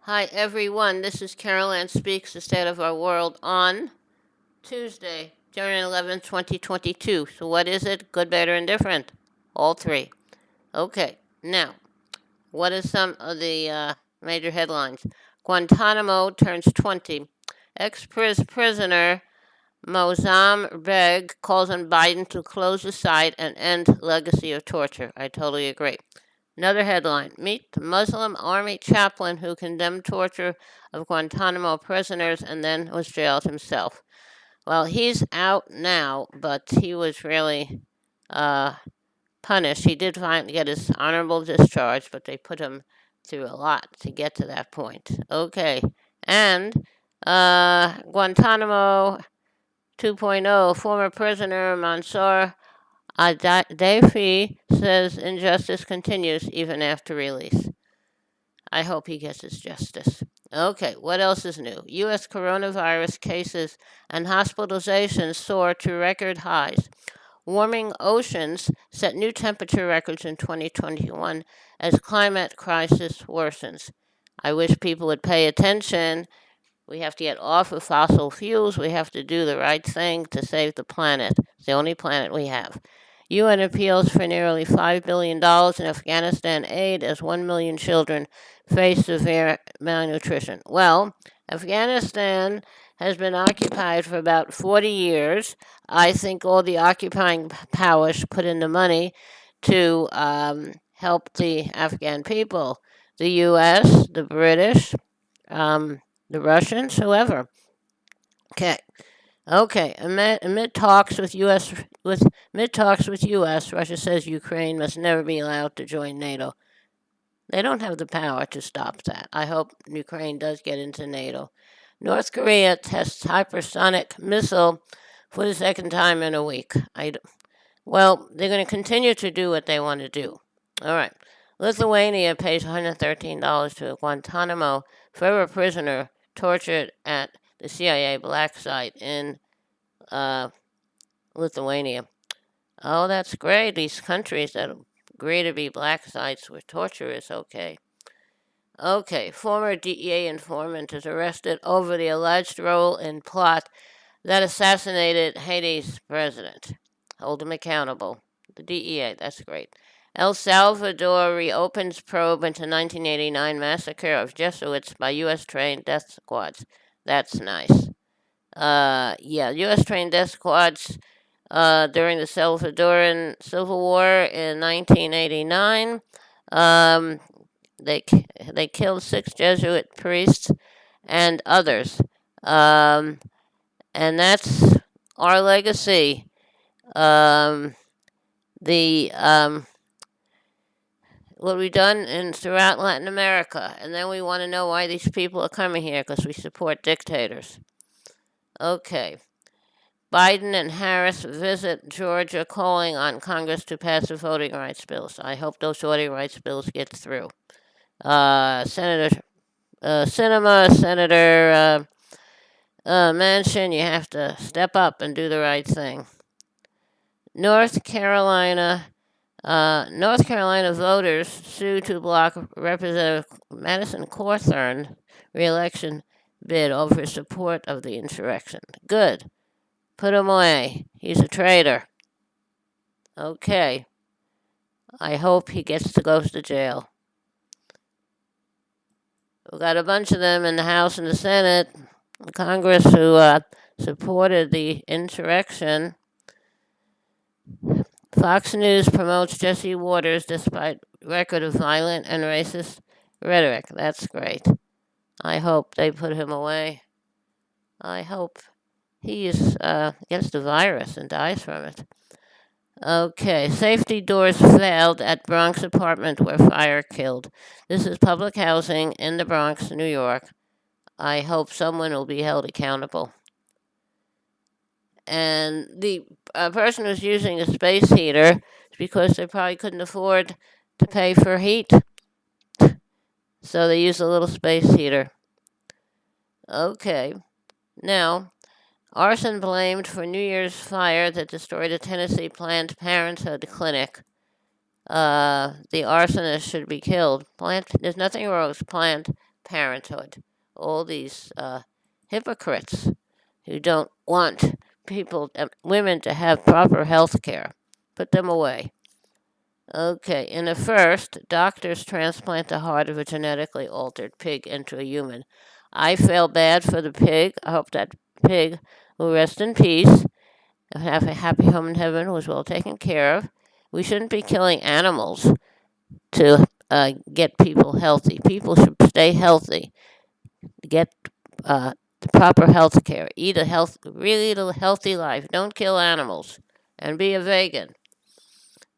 Hi, everyone. This is Carol Ann Speaks, the state of our world on Tuesday, January 11th, 2022. So, what is it? Good, better, and different? All three. Okay. Now, what are some of the major headlines? Guantanamo turns 20. Ex-prisoner Moazzam Begg calls on Biden to close the site and end legacy of torture. I totally agree. Another headline: Meet the Muslim army chaplain who condemned torture of Guantanamo prisoners and then was jailed himself. Well, he's out now, but he was really uh, punished. He did finally get his honorable discharge, but they put him through a lot to get to that point. Okay, and Guantanamo 2.0, former prisoner Mansour Daffy says injustice continues even after release. I hope he gets his justice. Okay, what else is new? U.S. coronavirus cases and hospitalizations soar to record highs. Warming oceans set new temperature records in 2021 as climate crisis worsens. I wish people would pay attention. We have to get off of fossil fuels. We have to do the right thing to save the planet. It's the only planet we have. UN appeals for nearly $5 billion in Afghanistan aid as 1 million children face severe malnutrition. Well, Afghanistan has been occupied for about 40 years. I think all the occupying powers put in the money to help the Afghan people. The US, the British, the Russians, whoever. Okay. Okay, amid talks with U.S., Russia says Ukraine must never be allowed to join NATO. They don't have the power to stop that. I hope Ukraine does get into NATO. North Korea tests hypersonic missile for the second time in a week. Well, they're going to continue to do what they want to do. All right. Lithuania pays $113 to a Guantanamo forever prisoner tortured at the CIA black site in uh, Lithuania. Oh, that's great. These countries that agree to be black sites where torture is okay. Okay, former DEA informant is arrested over the alleged role in plot that assassinated Haiti's president. Hold him accountable. The DEA, that's great. El Salvador reopens probe into 1989 massacre of Jesuits by U.S. trained death squads. That's nice. Yeah, U.S. trained death squads during the Salvadoran Civil War in 1989. Um, they they killed 6 Jesuit priests and others, um, and that's our legacy. Um, the what we've done throughout Latin America, and then we want to know why these people are coming here because we support dictators. Okay. Biden and Harris visit Georgia, calling on Congress to pass the voting rights bills. I hope those voting rights bills get through. Senator Sinema, Senator Manchin, you have to step up and do the right thing. North Carolina voters sue to block Representative Madison Cawthorn reelection bid over support of the insurrection. Good. Put him away. He's a traitor. Okay. I hope he gets to go to jail. We've got a bunch of them in the House and the Senate, Congress, who supported the insurrection. Fox News promotes Jesse Waters despite record of violent and racist rhetoric. That's great. I hope they put him away. I hope he gets the virus and dies from it. Okay, safety doors failed at Bronx apartment where fire killed. This is public housing in the Bronx, New York. I hope someone will be held accountable. And the person who's using a space heater is because they probably couldn't afford to pay for heat. So they use a little space heater. Okay, now, arson blamed for New Year's fire that destroyed a Tennessee Planned Parenthood clinic. The arsonist should be killed. There's nothing wrong with Planned Parenthood, all these hypocrites who don't want women to have proper health care. Put them away. Okay, in the first, doctors transplant the heart of a genetically altered pig into a human. I feel bad for the pig. I hope that pig will rest in peace and have a happy home in heaven, was well taken care of. We shouldn't be killing animals to get people healthy. People should stay healthy, get the proper health care, really eat a healthy life. Don't kill animals, and be a vegan.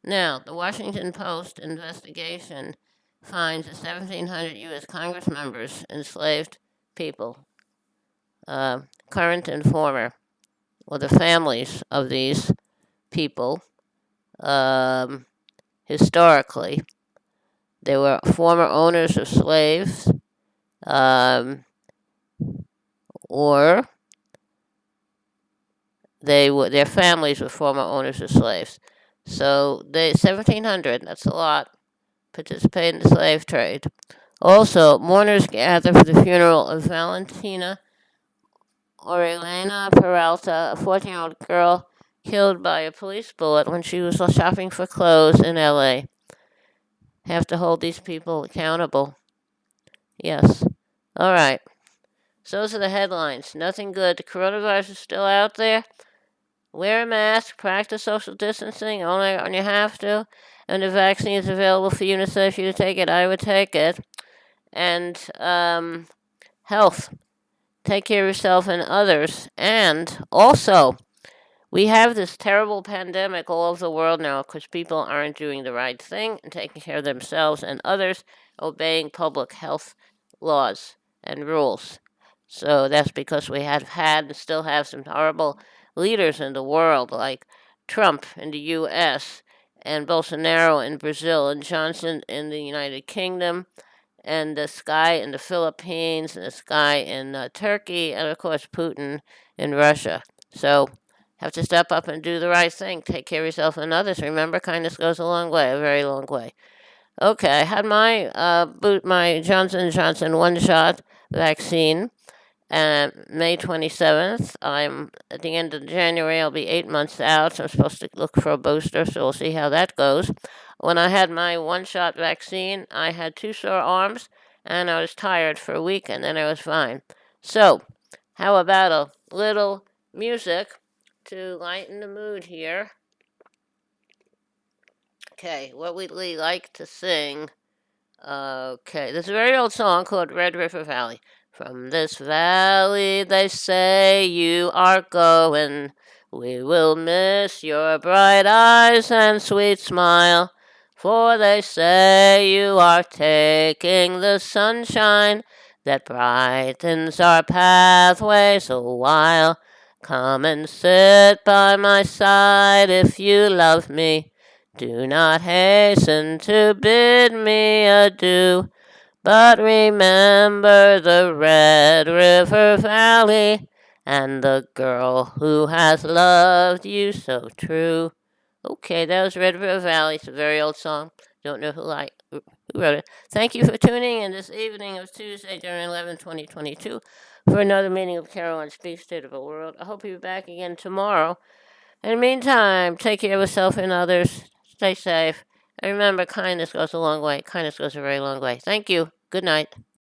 Now, the Washington Post investigation finds that 1,700 U.S. Congress members enslaved people, current and former, or the families of these people. Historically, they were former owners of slaves, or their families were former owners of slaves. So 1,700, that's a lot, participate in the slave trade. Also, mourners gather for the funeral of Valentina Orellana Peralta, a 14-year-old girl killed by a police bullet when she was shopping for clothes in LA. Have to hold these people accountable. Yes. All right. So those are the headlines. Nothing good. The coronavirus is still out there. Wear a mask, practice social distancing only when you have to, and the vaccine is available for you to take it. I would take it. And health. Take care of yourself and others. And also, we have this terrible pandemic all over the world now because people aren't doing the right thing and taking care of themselves and others, obeying public health laws and rules. So that's because we have had and still have some horrible leaders in the world, like Trump in the U.S., and Bolsonaro in Brazil, and Johnson in the United Kingdom, and this guy in the Philippines, and this guy in Turkey, and of course Putin in Russia. So have to step up and do the right thing. Take care of yourself and others. Remember, kindness goes a long way, a very long way. Okay, I had my Johnson & Johnson one-shot vaccine May 27th. I'm at the end of January. I'll be 8 months out. So I'm supposed to look for a booster. So we'll see how that goes. When I had my one-shot vaccine, I had 2 sore arms, and I was tired for a week, and then I was fine. So, how about a little music to lighten the mood here? Okay, what we'd like to sing. Okay, this is a very old song called Red River Valley. From this valley they say you are going. We will miss your bright eyes and sweet smile. For they say you are taking the sunshine that brightens our pathways a while. Come and sit by my side if you love me. Do not hasten to bid me adieu, but remember the Red River Valley and the girl who has loved you so true. Okay, that was Red River Valley. It's a very old song. Don't know who wrote it. Thank you for tuning in this evening of Tuesday, January 11, 2022, for another meeting of Carol on Speak State of the World. I hope you'll be back again tomorrow. In the meantime, take care of yourself and others. Stay safe. And remember, kindness goes a long way. Kindness goes a very long way. Thank you. Good night.